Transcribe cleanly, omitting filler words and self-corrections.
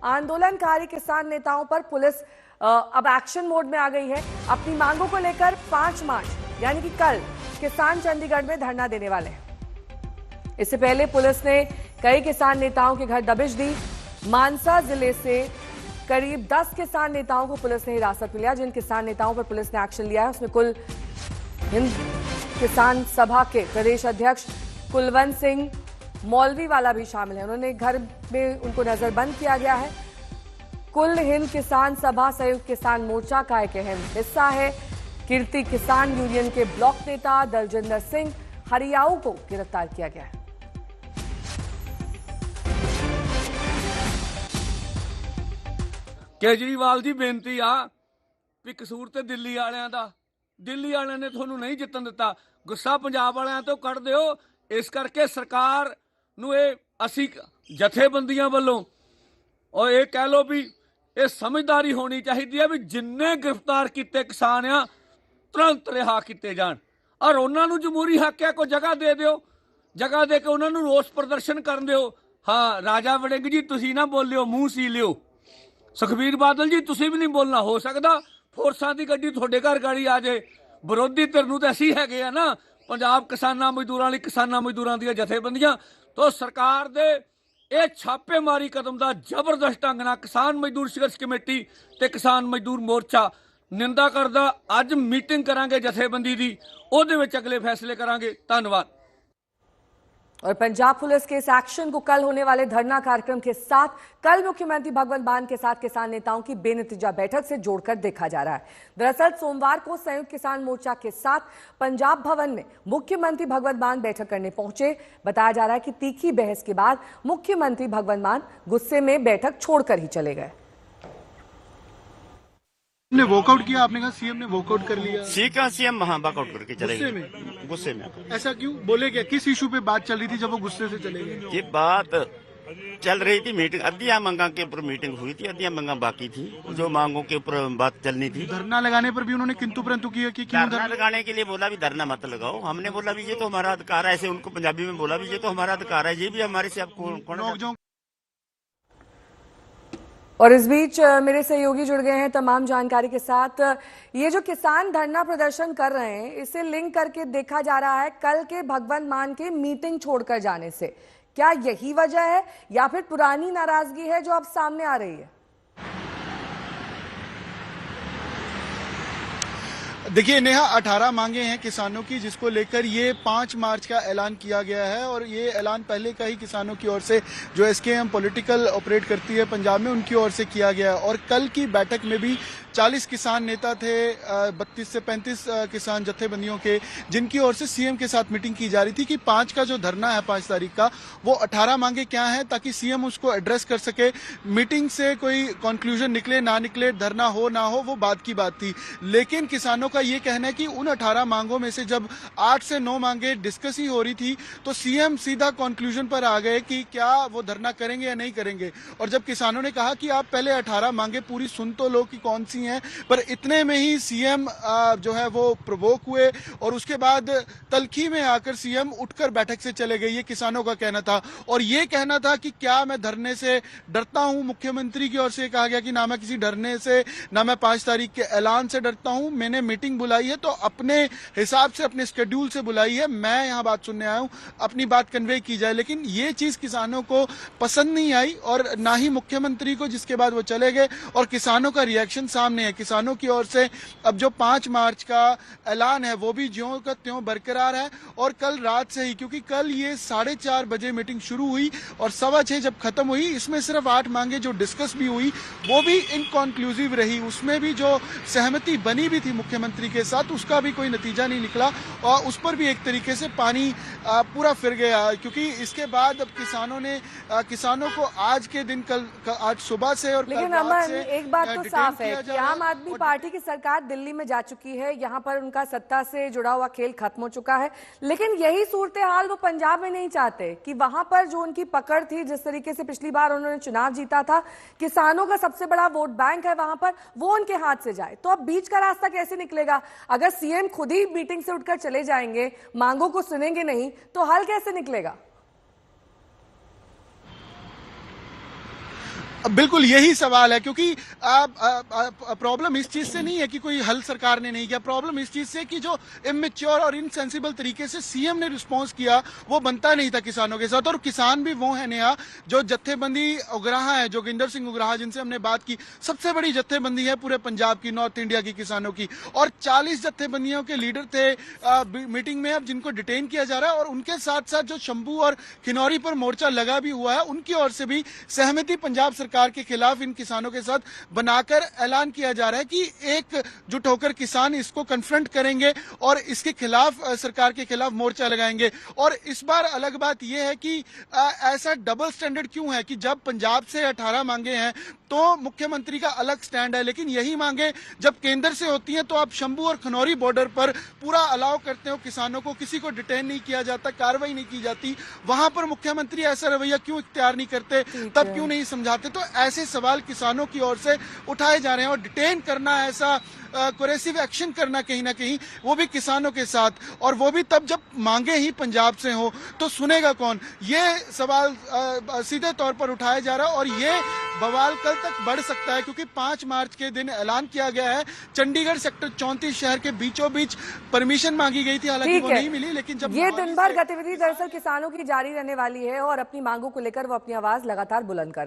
आंदोलनकारी किसान नेताओं पर पुलिस अब एक्शन मोड में आ गई है। अपनी मांगों को लेकर 5 मार्च यानी कि कल किसान चंडीगढ़ में धरना देने वाले हैं। इससे पहले पुलिस ने कई किसान नेताओं के घर दबिश दी। मानसा जिले से करीब 10 किसान नेताओं को पुलिस ने हिरासत में लिया। जिन किसान नेताओं पर पुलिस ने एक्शन लिया है उसमें कुल हिंद किसान सभा के प्रदेश अध्यक्ष कुलवंत सिंह मौलवी वाला भी शामिल है। उन्होंने घर में उनको नजरबंद किया गया है। कुल हिंद किसान सभा संयुक्त किसान मोर्चा का एक अहम हिस्सा है। कीर्ति किसान यूनियन के ब्लॉक नेता दलजिंदर सिंह हरियाऊ को गिरफ्तार किया गया है। केजरीवाल जी बेनती आ भी कसूर ते दिल्ली वालियां दा, दिल्ली वालियां ने तुहानू नहीं जितन दिता, गुस्सा पंजाब वालियां तो कढ़ दिओ। इस करके सरकार नू असी जथेबंदियां वालों और ये कह लो भी ये समझदारी होनी चाहिए है भी जिन्ने गिरफ्तार किए किसान आ तुरंत रिहा किए जान और उन्होंने जमहूरी हक है कोई जगह दे दिओ, जगह दे के उन्होंने रोस प्रदर्शन कर दिओ। हाँ राजा वड़िंग जी तुसीं ना बोलिओ, मूँह सी लिओ। सुखबीर बादल जी तुसीं भी नहीं बोलना, हो सकता फोर्सां दी गड्डी तुहाडे घर गाड़ी आ जाए। विरोधी धिर नूं तां असीं हैगे आ ना, पंजाब किसानां मजदूरां लई किसानां मजदूरां दी जथेबंदियां। तो सरकार दे ਇਹ ਛਾਪੇਮਾਰੀ ਕਦਮ ਦਾ ਜ਼ਬਰਦਸਤ ਢੰਗ ਨਾਲ ਕਿਸਾਨ ਮਜ਼ਦੂਰ ਸੰਘਰਸ਼ ਕਮੇਟੀ ਤੇ ਕਿਸਾਨ ਮਜ਼ਦੂਰ ਮੋਰਚਾ ਨਿੰਦਾ ਕਰਦਾ। ਅੱਜ ਮੀਟਿੰਗ ਕਰਾਂਗੇ ਜਥੇਬੰਦੀ ਦੀ, ਉਹਦੇ ਵਿੱਚ ਅਗਲੇ ਫੈਸਲੇ ਕਰਾਂਗੇ। ਧੰਨਵਾਦ। और पंजाब पुलिस के इस एक्शन को कल होने वाले धरना कार्यक्रम के साथ कल मुख्यमंत्री भगवंत मान के साथ किसान नेताओं की बेनतीजा बैठक से जोड़कर देखा जा रहा है। दरअसल सोमवार को संयुक्त किसान मोर्चा के साथ पंजाब भवन में मुख्यमंत्री भगवंत मान बैठक करने पहुंचे। बताया जा रहा है कि तीखी बहस के बाद मुख्यमंत्री भगवंत मान गुस्से में बैठक छोड़कर ही चले गए। ने वॉकआउट किया, आपने कहा सीएम ने वॉकआउट कर लिया। सीएम वहाँ वॉकआउट करके चले गए। गुस्से में ऐसा क्यों बोले? क्या किस इशू पे बात चल रही थी जब वो गुस्से से चले गए? ये बात चल रही थी मीटिंग, अद्धिया मांगा के ऊपर मीटिंग हुई थी, अद्धिया मांगा बाकी थी, जो मांगों के ऊपर बात चलनी थी। धरना लगाने पर भी उन्होंने किंतु परंतु किया कि क्यों धरना लगाने के लिए बोला भी धरना मत लगाओ। हमने बोला भी ये तो हमारा अधिकार है, ऐसे उनको पंजाबी में बोला भी ये तो हमारा अधिकार है, ये भी हमारे से आपको। और इस बीच मेरे सहयोगी जुड़ गए हैं तमाम जानकारी के साथ। ये जो किसान धरना प्रदर्शन कर रहे हैं इसे लिंक करके देखा जा रहा है कल के भगवंत मान के मीटिंग छोड़कर जाने से। क्या यही वजह है या फिर पुरानी नाराजगी है जो अब सामने आ रही है? देखिए नेहा, 18 मांगे हैं किसानों की जिसको लेकर ये 5 मार्च का ऐलान किया गया है और ये ऐलान पहले का ही किसानों की ओर से जो एसकेएम पॉलिटिकल ऑपरेट करती है पंजाब में उनकी ओर से किया गया है। और कल की बैठक में भी 40 किसान नेता थे, 32 से 35 किसान जथेबंदियों के, जिनकी ओर से सीएम के साथ मीटिंग की जा रही थी कि 5 का जो धरना है 5 तारीख का, वो 18 मांगे क्या है ताकि सीएम उसको एड्रेस कर सके। मीटिंग से कोई कंक्लूजन निकले ना निकले, धरना हो ना हो, वो बात की बात थी। लेकिन किसानों का ये कहना है कि उन 18 मांगों में से जब 8 से 9 मांगे डिस्कस ही हो रही थी तो सीएम सीधा कंक्लूजन पर आ गए कि क्या वो धरना करेंगे या नहीं करेंगे। और जब किसानों ने कहा कि आप पहले 18 मांगे पूरी सुन तो लो कि कौन सी हैं, पर इतने में ही सीएम जो है वो प्रोवोक हुए और उसके बाद तलखी में आकर सीएम उठकर बैठक से चले गए। ये किसानों का कहना था और ये कहना था कि क्या मैं धरने से डरता हूं। मुख्यमंत्री की ओर से कहा गया कि ना मैं किसी डरने से, ना मैं 5 तारीख के ऐलान से डरता हूं। मैंने मीटिंग बुलाई है तो अपने हिसाब से, अपने शेड्यूल से बुलाई है, मैं यहां बात सुनने आया हूं, अपनी बात कन्वे की जाए। लेकिन ये चीज किसानों को पसंद नहीं आई और ना ही मुख्यमंत्री को, जिसके बाद वो चले गए। और किसानों का रिएक्शन सामने है। किसानों की ओर से अब जो 5 मार्च का ऐलान है वो भी ज्यों का त्यों बरकरार है। और कल रात से ही, क्योंकि कल ये 4:30 बजे मीटिंग शुरू हुई और 6:15 जब खत्म हुई, इसमें सिर्फ 8 मांगे जो डिस्कस भी हुई वो भी इनकॉन्क्लूसिव रही। उसमें भी जो सहमति बनी भी थी मुख्यमंत्री के साथ उसका भी कोई नतीजा नहीं निकला और उस पर भी एक तरीके से पानी पूरा फिर गया। क्योंकि इसके बाद अब किसानों को आज के दिन आज सुबह से और लेकिन अमन, एक बात तो साफ है कि आम आदमी पार्टी की सरकार दिल्ली में जा चुकी है, यहाँ पर उनका सत्ता से जुड़ा हुआ खेल खत्म हो चुका है। लेकिन यही सूरत हाल वो पंजाब में नहीं चाहते कि वहां पर जो उनकी पकड़ थी, जिस तरीके से पिछली बार उन्होंने चुनाव जीता था, किसानों का सबसे बड़ा वोट बैंक है वहां पर, वो उनके हाथ से जाए। तो अब बीच का रास्ता कैसे निकलेगा? अगर सीएम खुद ही मीटिंग से उठकर चले जाएंगे, मांगों को सुनेंगे नहीं, तो हल कैसे निकलेगा? बिल्कुल यही सवाल है, क्योंकि प्रॉब्लम इस चीज से नहीं है कि कोई हल सरकार ने नहीं किया, प्रॉब्लम इस चीज से कि जो इमेच्योर और इनसेंसिबल तरीके से सीएम ने रिस्पांस किया वो बनता नहीं था किसानों के साथ। और किसान भी वो है नेहा जो जत्थेबंदी उगराहा है, जोगिंदर सिंह उगराहा जिनसे हमने बात की, सबसे बड़ी जत्थेबंदी है पूरे पंजाब की, नॉर्थ इंडिया की किसानों की, और 40 जत्थेबंदियों के लीडर थे मीटिंग में अब जिनको डिटेन किया जा रहा है। और उनके साथ साथ जो शंभू और खिनौरी पर मोर्चा लगा भी हुआ है, उनकी ओर से भी सहमति पंजाब सरकार के खिलाफ इन किसानों के साथ बनाकर ऐलान किया जा रहा है कि एकजुट होकर किसान इसको कन्फ्रंट करेंगे और इसके खिलाफ सरकार के खिलाफ मोर्चा लगाएंगे। और इस बार अलग बात यह है कि ऐसा डबल स्टैंडर्ड क्यों है कि जब पंजाब से 18 मांगे हैं तो मुख्यमंत्री का अलग स्टैंड है, लेकिन यही मांगे जब केंद्र से होती हैं तो आप शंभू और खनौरी बॉर्डर पर पूरा अलाउ करते हो किसानों को, किसी को डिटेन नहीं किया जाता, कार्रवाई नहीं की जाती, वहां पर मुख्यमंत्री ऐसा रवैया क्यों इख्तियार नहीं करते, तब क्यों नहीं समझाते? तो ऐसे सवाल किसानों की ओर से उठाए जा रहे हैं। और डिटेन करना, ऐसा कोरेसिव एक्शन करना कहीं ना कहीं वो भी किसानों के साथ, और वो भी तब जब मांगे ही पंजाब से हो, तो सुनेगा कौन? ये सवाल सीधे तौर पर उठाया जा रहा है। और ये बवाल कल तक बढ़ सकता है, क्योंकि 5 मार्च के दिन ऐलान किया गया है। चंडीगढ़ सेक्टर 34 शहर के बीचों बीच परमिशन मांगी गई थी, हालांकि वो नहीं मिली, लेकिन जब ये दिन भर गतिविधि दरअसल किसानों की जारी रहने वाली है और अपनी मांगों को लेकर वो अपनी आवाज लगातार बुलंद कर